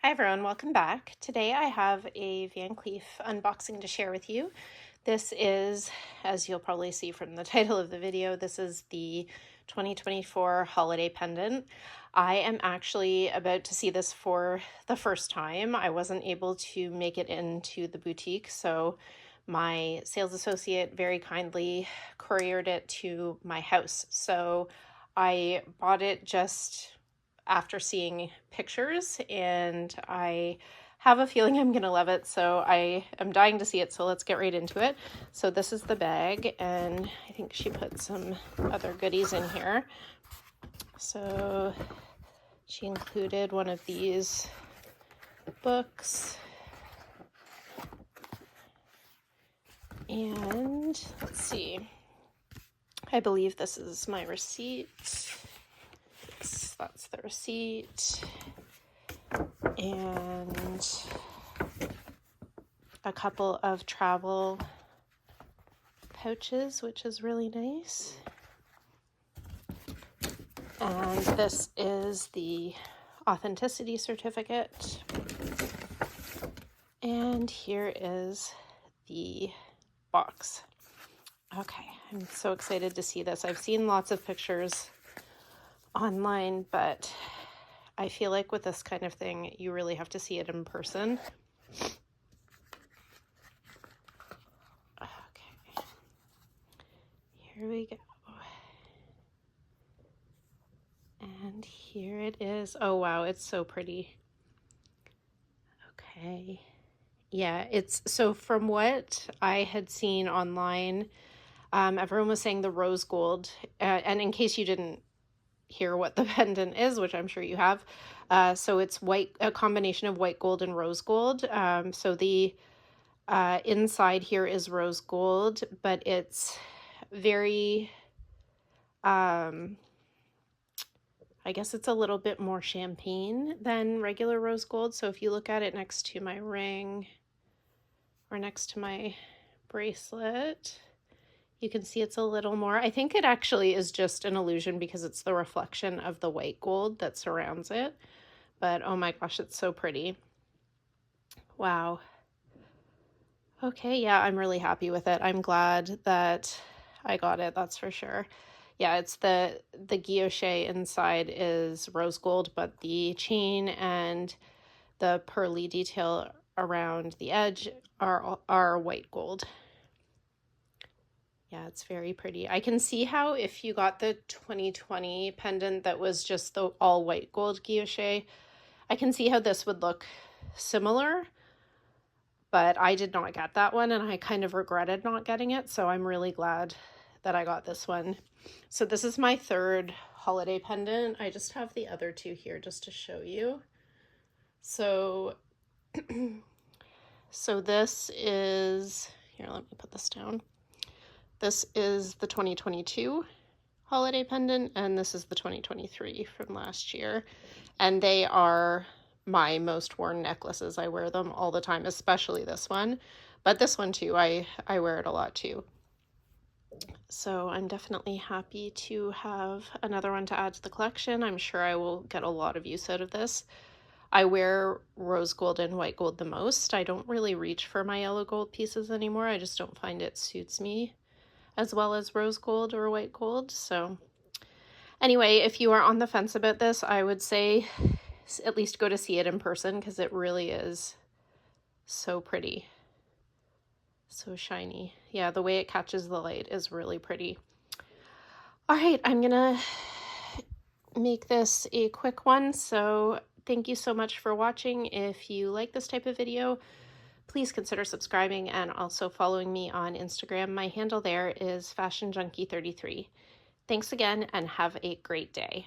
Hi everyone, welcome back. Today I have a Van Cleef unboxing to share with you. This is, as you'll probably see from the title of the video, this is the 2024 holiday pendant. I am actually about to see this for the first time. I wasn't able to make it into the boutique, so my sales associate very kindly couriered it to my house. So I bought it just after seeing pictures, and I have a feeling I'm gonna love it, so I am dying to see it, so let's get right into it. So this is the bag, and I think she put some other goodies in here. So she included one of these books, and let's see, I believe this is my receipt. That's the receipt, and a couple of travel pouches, which is really nice. And this is the authenticity certificate. And here is the box. Okay, I'm so excited to see this. I've seen lots of pictures online, but I feel like with this kind of thing, you really have to see it in person. Okay, here we go. And here it is. Oh wow, it's so pretty. Okay. Yeah, it's so from what I had seen online, everyone was saying the rose gold, and in case you didn't hear what the pendant is, which I'm sure you have, so it's white, a combination of white gold and rose gold. So the inside here is rose gold, but it's very, I guess it's a little bit more champagne than regular rose gold. So if you look at it next to my ring or next to my bracelet, you can see it's a little more. I think it actually is just an illusion because it's the reflection of the white gold that surrounds it. But oh my gosh, it's so pretty. Wow. Okay, yeah, I'm really happy with it. I'm glad that I got it, that's for sure. Yeah, it's the guilloche inside is rose gold, but the chain and the pearly detail around the edge are white gold. Yeah, it's very pretty. I can see how if you got the 2020 pendant that was just the all white gold guilloche, I can see how this would look similar, but I did not get that one and I kind of regretted not getting it, so I'm really glad that I got this one. So this is my third holiday pendant. I just have the other two here just to show you. So, so this is, here, let me put this down. This is the 2022 holiday pendant, and this is the 2023 from last year. And they are my most worn necklaces. I wear them all the time, especially this one. But this one too, I wear it a lot too. So I'm definitely happy to have another one to add to the collection. I'm sure I will get a lot of use out of this. I wear rose gold and white gold the most. I don't really reach for my yellow gold pieces anymore. I just don't find it suits me as well as rose gold or white gold. So anyway, if you are on the fence about this, I would say at least go to see it in person because it really is so pretty. So shiny. Yeah, the way it catches the light is really pretty. All right, I'm gonna make this a quick one. So thank you so much for watching. If you like this type of video, please consider subscribing and also following me on Instagram. My handle there is fashionjunkie33. Thanks again and have a great day.